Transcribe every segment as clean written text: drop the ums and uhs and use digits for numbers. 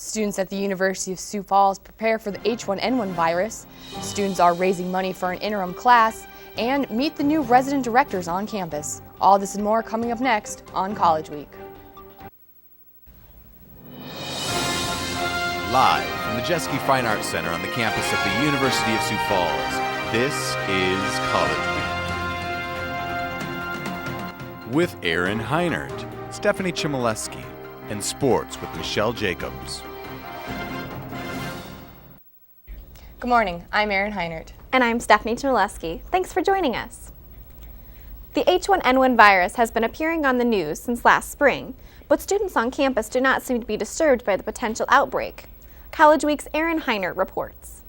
Students at the University of Sioux Falls prepare for the H1N1 virus. Students are raising money for an interim class and meet the new resident directors on campus. All this and more coming up next on College Week. Live from the Jeske Fine Arts Center on the campus of the University of Sioux Falls, this is College Week. With Aaron Heinert, Stephanie Chmielewski, and sports with Michelle Jacobs. Good morning, I'm Aaron Heinert. And I'm Stephanie Chmielewski. Thanks for joining us. The H1N1 virus has been appearing on the news since last spring, but students on campus do not seem to be disturbed by the potential outbreak. College Week's Aaron Heinert reports.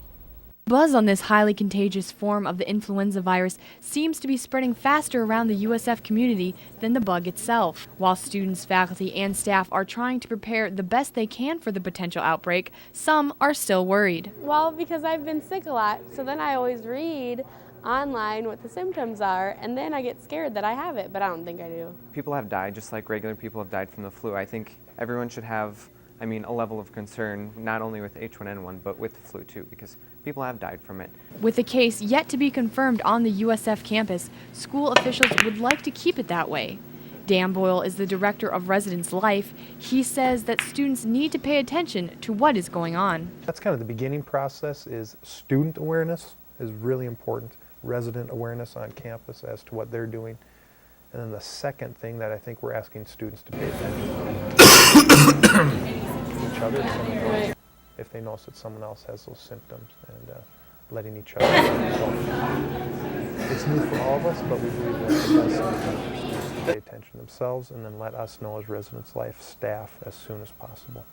Buzz on this highly contagious form of the influenza virus seems to be spreading faster around the USF community than the bug itself. While students, faculty, and staff are trying to prepare the best they can for the potential outbreak, some are still worried. Well, because I've been sick a lot, so then I always read online what the symptoms are, and then I get scared that I have it, but I don't think I do. People have died just like regular people have died from the flu. I think everyone should have, a level of concern, not only with H1N1, but with the flu too, because people have died from it. With a case yet to be confirmed on the USF campus, school officials would like to keep it that way. Dan Boyle is the director of Residence Life. He says that students need to pay attention to what is going on. That's kind of the beginning process. Is student awareness is really important, resident awareness on campus as to what they're doing. And then the second thing that I think we're asking students to pay attention to each other, if they notice that someone else has those symptoms, and letting each other know. So it's new for all of us, but we believe that's the best thing to pay attention to themselves and then let us know as Residence Life staff as soon as possible.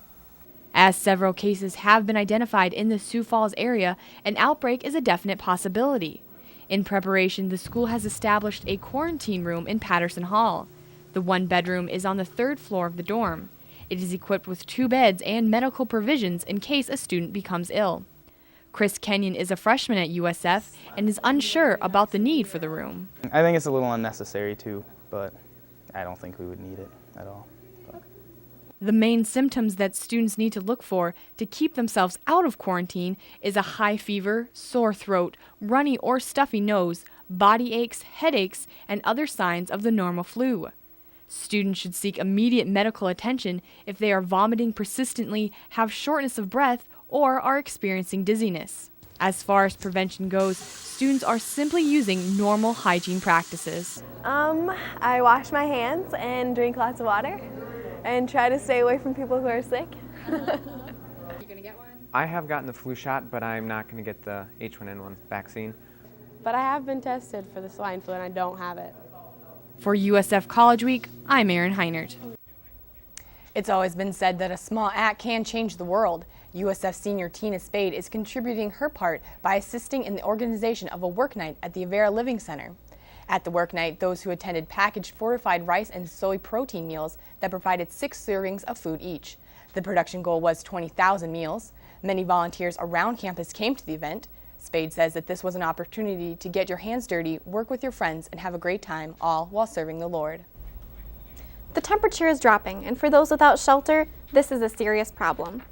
As several cases have been identified in the Sioux Falls area, an outbreak is a definite possibility. In preparation, the school has established a quarantine room in Patterson Hall. The one bedroom is on the 3rd floor of the dorm. It is equipped with 2 beds and medical provisions in case a student becomes ill. Chris Kenyon is a freshman at USF and is unsure about the need for the room. I think it's a little unnecessary too, but I don't think we would need it at all. The main symptoms that students need to look for to keep themselves out of quarantine is a high fever, sore throat, runny or stuffy nose, body aches, headaches, and other signs of the normal flu. Students should seek immediate medical attention if they are vomiting persistently, have shortness of breath, or are experiencing dizziness. As far as prevention goes, students are simply using normal hygiene practices. I wash my hands and drink lots of water and try to stay away from people who are sick. You gonna get one? I have gotten the flu shot, but I'm not going to get the H1N1 vaccine. But I have been tested for the swine flu and I don't have it. For USF College Week, I'm Aaron Heinert. It's always been said that a small act can change the world. USF senior Tina Spade is contributing her part by assisting in the organization of a work night at the Avera Living Center. At the work night, those who attended packaged fortified rice and soy protein meals that provided 6 servings of food each. The production goal was 20,000 meals. Many volunteers around campus came to the event. Spade says that this was an opportunity to get your hands dirty, work with your friends, and have a great time, all while serving the Lord. The temperature is dropping, and for those without shelter, this is a serious problem.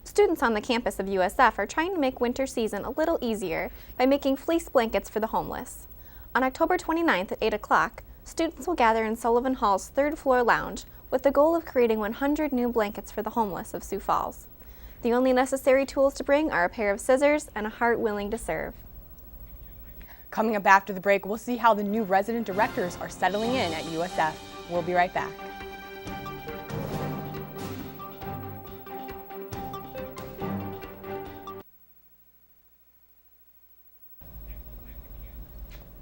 Students on the campus of USF are trying to make winter season a little easier by making fleece blankets for the homeless. On October 29th at 8 o'clock, students will gather in Sullivan Hall's 3rd floor lounge with the goal of creating 100 new blankets for the homeless of Sioux Falls. The only necessary tools to bring are a pair of scissors and a heart willing to serve. Coming up after the break, we'll see how the new resident directors are settling in at USF. We'll be right back.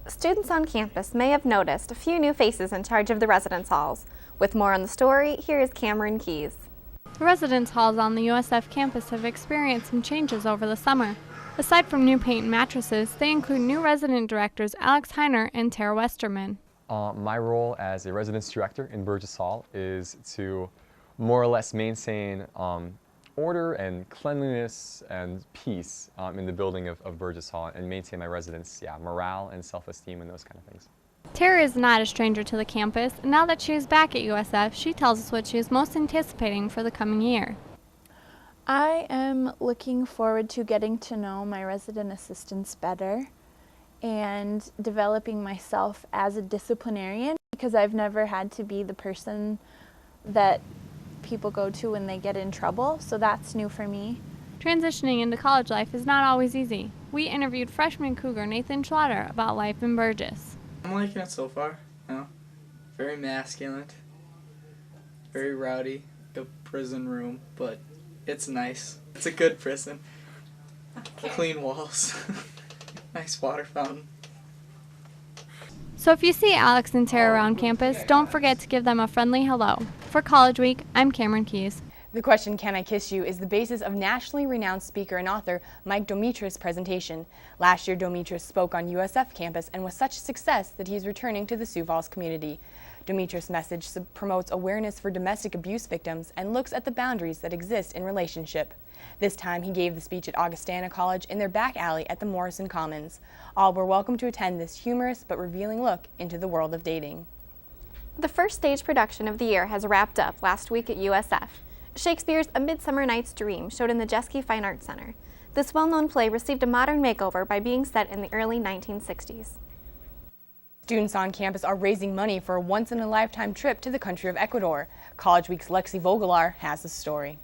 Students on campus may have noticed a few new faces in charge of the residence halls. With more on the story, here is Cameron Keys. The residence halls on the USF campus have experienced some changes over the summer. Aside from new paint and mattresses, they include new resident directors Alex Heiner and Tara Westerman. My role as a residence director in Burgess Hall is to more or less maintain order and cleanliness and peace in the building of Burgess Hall and maintain my residents' morale and self-esteem and those kind of things. Tara is not a stranger to the campus, and now that she is back at USF, she tells us what she is most anticipating for the coming year. I am looking forward to getting to know my resident assistants better and developing myself as a disciplinarian, because I've never had to be the person that people go to when they get in trouble, so that's new for me. Transitioning into college life is not always easy. We interviewed freshman Cougar Nathan Schlatter about life in Burgess. I'm liking it so far, very masculine, very rowdy, like a prison room, but it's nice. It's a good prison. Clean walls, nice water fountain. So if you see Alex and Tara around campus, don't forget to give them a friendly hello. For College Week, I'm Cameron Keys. The question, Can I Kiss You, is the basis of nationally renowned speaker and author Mike Domitris' presentation. Last year, Domitris spoke on USF campus and was such a success that he is returning to the Sioux Falls community. Domitris' message promotes awareness for domestic abuse victims and looks at the boundaries that exist in relationship. This time, he gave the speech at Augustana College in their back alley at the Morrison Commons. All were welcome to attend this humorous but revealing look into the world of dating. The first stage production of the year has wrapped up last week at USF. Shakespeare's A Midsummer Night's Dream showed in the Jeske Fine Arts Center. This well-known play received a modern makeover by being set in the early 1960s. Students on campus are raising money for a once-in-a-lifetime trip to the country of Ecuador. College Week's Lexi Vogelar has the story.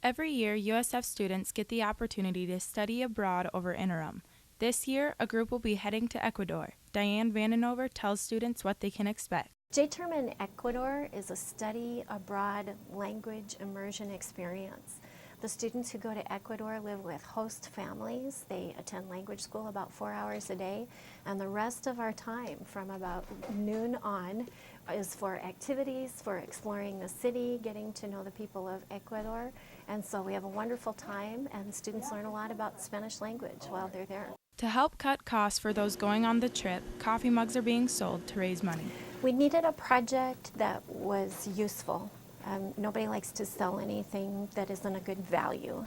Every year, USF students get the opportunity to study abroad over interim. This year, a group will be heading to Ecuador. Diane Vandenover tells students what they can expect. J-Term in Ecuador is a study abroad language immersion experience. The students who go to Ecuador live with host families. They attend language school about 4 hours a day, and the rest of our time from about noon on is for activities, for exploring the city, getting to know the people of Ecuador, and so we have a wonderful time, and students learn a lot about Spanish language while they're there. To help cut costs for those going on the trip, coffee mugs are being sold to raise money. We needed a project that was useful. Nobody likes to sell anything that isn't a good value.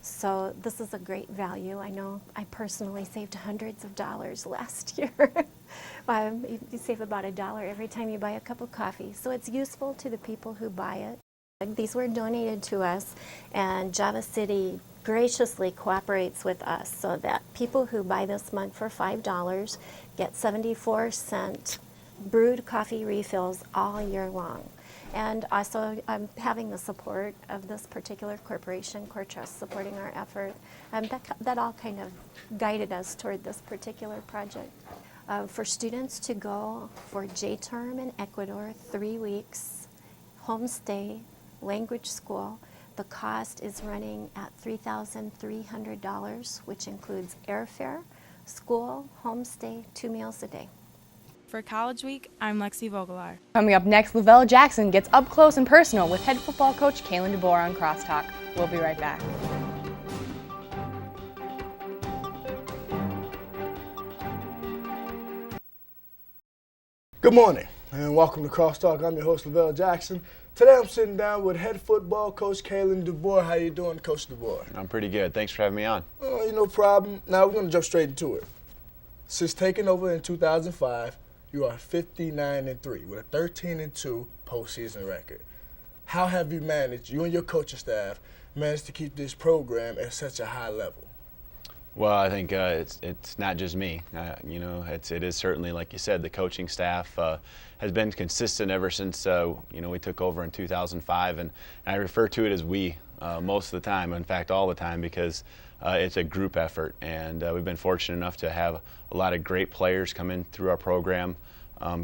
So this is a great value. I know I personally saved hundreds of dollars last year. You save about $1 every time you buy a cup of coffee. So it's useful to the people who buy it. These were donated to us, and Java City graciously cooperates with us so that people who buy this mug for $5 get 74-cent brewed coffee refills all year long. And also having the support of this particular corporation, Core Trust, supporting our effort, that all kind of guided us toward this particular project. For students to go for J-Term in Ecuador, 3 weeks, homestay, language school, the cost is running at $3,300, which includes airfare, school, homestay, 2 meals a day. For College Week, I'm Lexi Vogelar. Coming up next, Lavelle Jackson gets up close and personal with head football coach Kaylin DeBoer on Crosstalk. We'll be right back. Good morning and welcome to Crosstalk. I'm your host, Lavelle Jackson. Today I'm sitting down with head football coach Kaylin DeBoer. How you doing, Coach DeBoer? I'm pretty good. Thanks for having me on. Oh, no problem. Now we're going to jump straight into it. Since taking over in 2005, you are 59-3 with a 13-2 postseason record. How have you managed, you and your coaching staff, managed to keep this program at such a high level? Well, I think it's not just me. It is certainly, like you said, the coaching staff has been consistent ever since we took over in 2005, and I refer to it as we most of the time. In fact, all the time, because it's a group effort, and we've been fortunate enough to have a lot of great players come in through our program,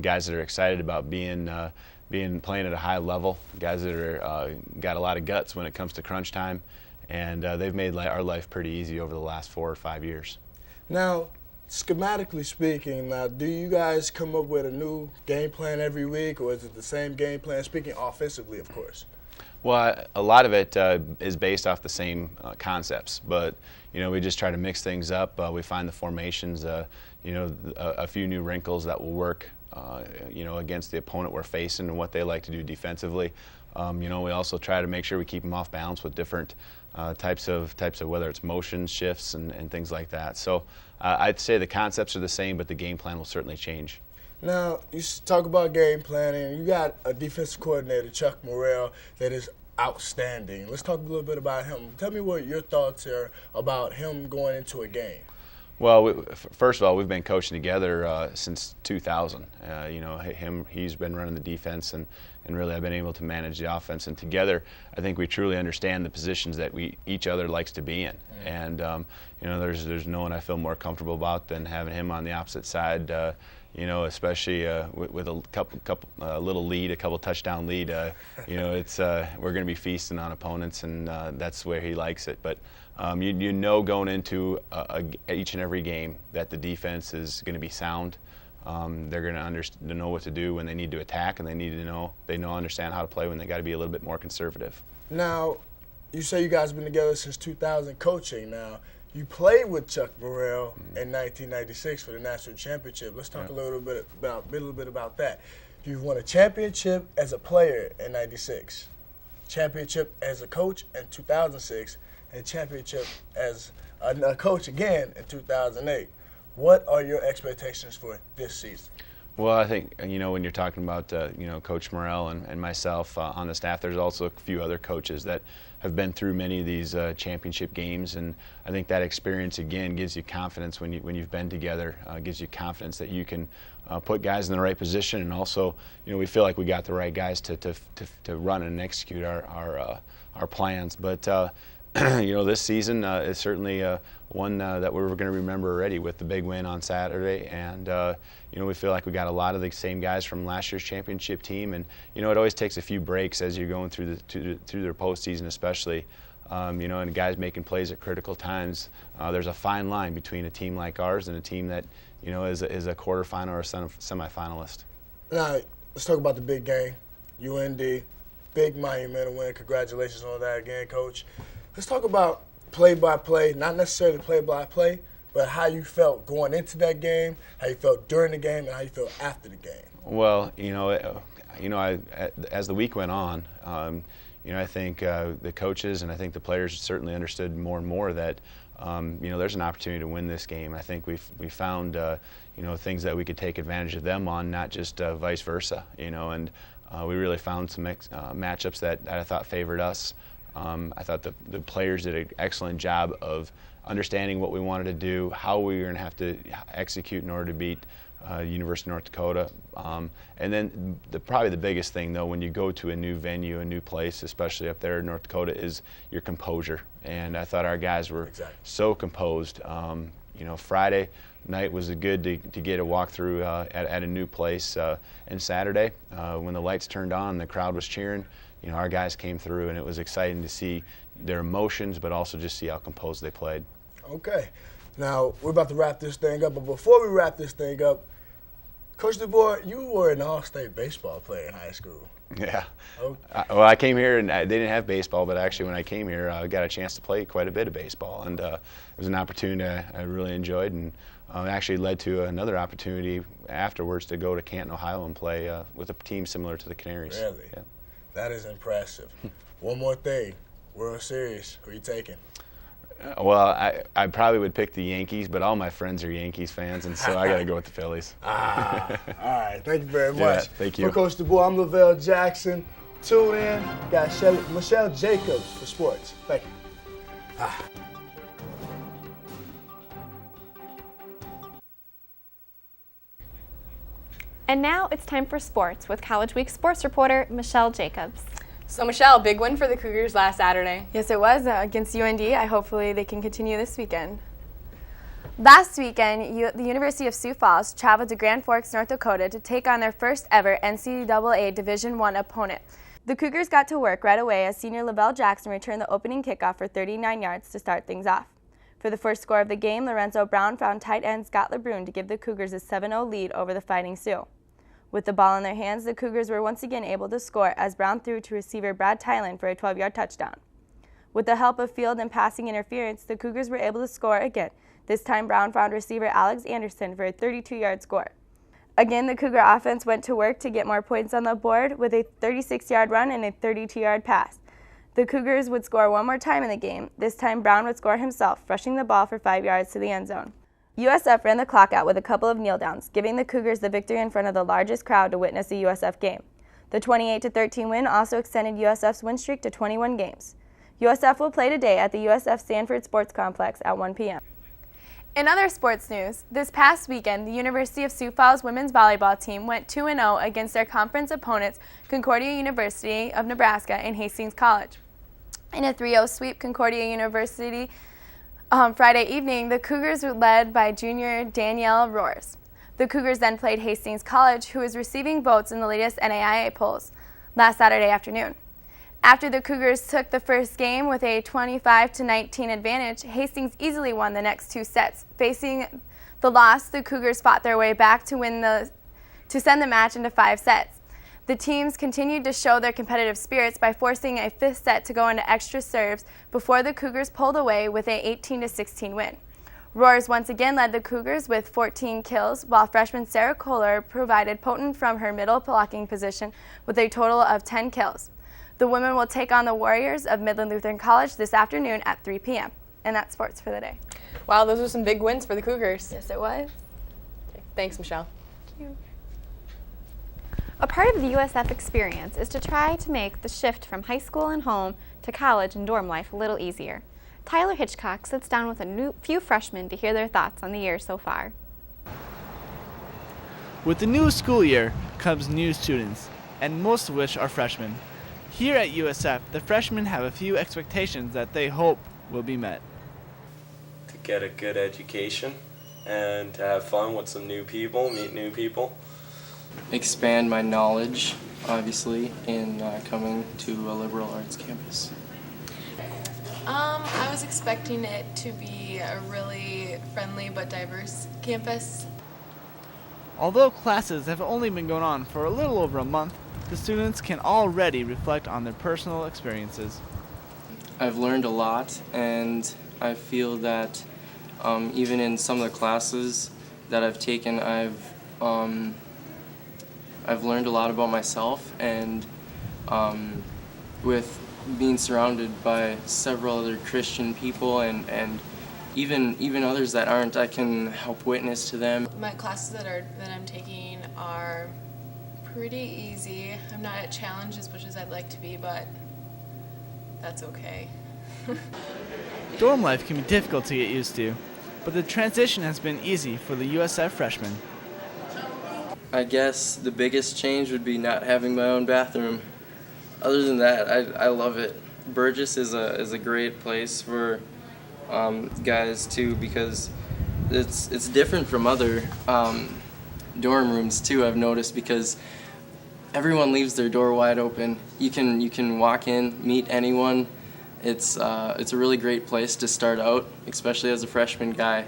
guys that are excited about playing at a high level, guys that are got a lot of guts when it comes to crunch time. And they've made our life pretty easy over the last 4 or 5 years. Now, schematically speaking, do you guys come up with a new game plan every week, or is it the same game plan, speaking offensively, of course? Well, a lot of it is based off the same concepts, but we just try to mix things up. We find the formations, a few new wrinkles that will work, against the opponent we're facing and what they like to do defensively. We also try to make sure we keep them off balance with different types of whether it's motion shifts and things like that. So I'd say the concepts are the same, but the game plan will certainly change. Now, you talk about game planning. You got a defensive coordinator, Chuck Morrell, that is outstanding. Let's talk a little bit about him. Tell me what your thoughts are about him going into a game. Well, first of all, we've been coaching together since 2000. He's been running the defense, and really I've been able to manage the offense. And together, I think we truly understand the positions that each other likes to be in. And there's no one I feel more comfortable about than having him on the opposite side. Especially with a couple little lead, a couple touchdown lead. We're going to be feasting on opponents, and that's where he likes it. But going into each and every game that the defense is going to be sound. They're going to know what to do when they need to attack, and they understand how to play when they got to be a little bit more conservative. Now, you say you guys have been together since 2000 coaching. Now, you played with Chuck Burrell in 1996 for the national championship. Let's talk a little bit about that. You've won a championship as a player in '96, championship as a coach in 2006, and championship as a coach again in 2008. What are your expectations for this season? Well, I think, when you're talking about, Coach Morrell and myself on the staff, there's also a few other coaches that have been through many of these championship games, and I think that experience, again, gives you confidence when you've been together, gives you confidence that you can put guys in the right position, and also, we feel like we got the right guys to run and execute our plans. But this season is certainly one that we're going to remember already with the big win on Saturday, and we feel like we got a lot of the same guys from last year's championship team, and it always takes a few breaks as you're going through their postseason, especially. And guys making plays at critical times. There's a fine line between a team like ours and a team that is a quarterfinal or a semifinalist. Now, let's talk about the big game, UND, big monumental win. Congratulations on that again, Coach. Let's talk about play-by-play, not necessarily play-by-play, but how you felt going into that game, how you felt during the game, and how you felt after the game. Well, as the week went on, I think the coaches and I think the players certainly understood more and more that there's an opportunity to win this game. I think we found things that we could take advantage of them on, not just vice versa. And we really found some matchups that I thought favored us. I thought the players did an excellent job of understanding what we wanted to do, how we were going to have to execute in order to beat University of North Dakota. And then probably the biggest thing, though, when you go to a new venue, a new place, especially up there in North Dakota, is your composure. And I thought our guys were so composed. Friday night was good to get a walkthrough at a new place. And Saturday, when the lights turned on and the crowd was cheering, our guys came through, and it was exciting to see their emotions, but also just see how composed they played. Okay. Now, we're about to wrap this thing up, but before we wrap this thing up, Coach DeBoer, you were an all-state baseball player in high school. Yeah. Well, I came here, and they didn't have baseball, but actually when I came here, I got a chance to play quite a bit of baseball, and it was an opportunity I really enjoyed, and actually led to another opportunity afterwards to go to Canton, Ohio, and play with a team similar to the Canaries. Really? Yeah. That is impressive. One more thing, World Series, who are you taking? Well, I probably would pick the Yankees, but all my friends are Yankees fans, and so I got to go with the Phillies. All right. Thank you very much. Yeah, thank you. For Coach DeBoer, I'm Lavelle Jackson. Tune in. Got Michelle Jacobs for sports. Thank you. And now it's time for sports with College Week sports reporter Michelle Jacobs. So Michelle, big win for the Cougars last Saturday. Yes, it was against UND. Hopefully they can continue this weekend. Last weekend, the University of Sioux Falls traveled to Grand Forks, North Dakota to take on their first ever NCAA Division I opponent. The Cougars got to work right away as senior Lavelle Jackson returned the opening kickoff for 39 yards to start things off. For the first score of the game, Lorenzo Brown found tight end Scott LeBrun to give the Cougars a 7-0 lead over the Fighting Sioux. With the ball in their hands, the Cougars were once again able to score as Brown threw to receiver Brad Tylan for a 12-yard touchdown. With the help of field and passing interference, the Cougars were able to score again. This time, Brown found receiver Alex Anderson for a 32-yard score. Again, the Cougar offense went to work to get more points on the board with a 36-yard run and a 32-yard pass. The Cougars would score one more time in the game. This time, Brown would score himself, rushing the ball for 5 yards to the end zone. USF ran the clock out with a couple of kneel downs, giving the Cougars the victory in front of the largest crowd to witness a USF game. The 28-13 win also extended USF's win streak to 21 games. USF will play today at the USF Sanford Sports Complex at 1 p.m. In other sports news, this past weekend, the University of Sioux Falls women's volleyball team went 2-0 against their conference opponents, Concordia University of Nebraska and Hastings College. In a 3-0 sweep, Concordia University Friday evening, the Cougars were led by junior Danielle Roars. The Cougars then played Hastings College, who is receiving votes in the latest NAIA polls, last Saturday afternoon. After the Cougars took the first game with a 25-19 advantage, Hastings easily won the next 2 sets. Facing the loss, the Cougars fought their way back to send the match into 5 sets. The teams continued to show their competitive spirits by forcing a 5th set to go into extra serves before the Cougars pulled away with a 18-16 win. Roars once again led the Cougars with 14 kills, while freshman Sarah Kohler provided potent from her middle blocking position with a total of 10 kills. The women will take on the Warriors of Midland Lutheran College this afternoon at 3 p.m. And that's sports for the day. Wow, those were some big wins for the Cougars. Yes, it was. Okay, thanks, Michelle. Thank you. A part of the USF experience is to try to make the shift from high school and home to college and dorm life a little easier. Tyler Hitchcock sits down with a few freshmen to hear their thoughts on the year so far. With the new school year comes new students, and most of which are freshmen. Here at USF, the freshmen have a few expectations that they hope will be met. To get a good education and to have fun with some new people, meet new people. Expand my knowledge, obviously, in coming to a liberal arts campus. I was expecting it to be a really friendly but diverse campus. Although classes have only been going on for a little over a month, the students can already reflect on their personal experiences. I've learned a lot, and I feel that even in some of the classes that I've taken, I've learned a lot about myself, and with being surrounded by several other Christian people and even others that aren't, I can help witness to them. My classes that I'm taking are pretty easy. I'm not at challenge as much as I'd like to be, but that's okay. Dorm life can be difficult to get used to, but the transition has been easy for the USF freshmen. I guess the biggest change would be not having my own bathroom. Other than that, I love it. Burgess is a great place for guys too, because it's different from other dorm rooms too. I've noticed, because everyone leaves their door wide open. You can walk in, meet anyone. It's a really great place to start out, especially as a freshman guy.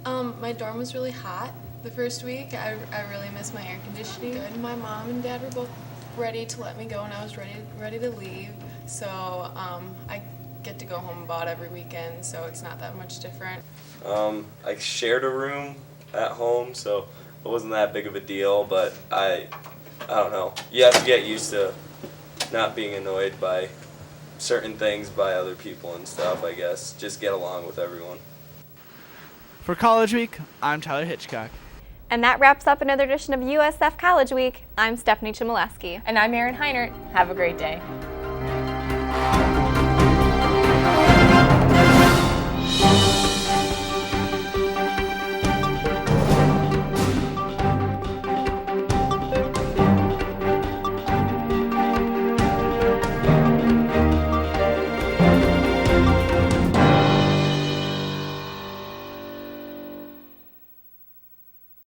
My dorm was really hot the first week. I really missed my air conditioning. Good. My mom and dad were both ready to let me go, and I was ready to leave. So I get to go home about every weekend, so it's not that much different. I shared a room at home, so it wasn't that big of a deal, but I don't know. You have to get used to not being annoyed by certain things by other people and stuff, I guess. Just get along with everyone. For College Week, I'm Tyler Hitchcock. And that wraps up another edition of USF College Week. I'm Stephanie Chmielewski. And I'm Erin Heinert. Have a great day.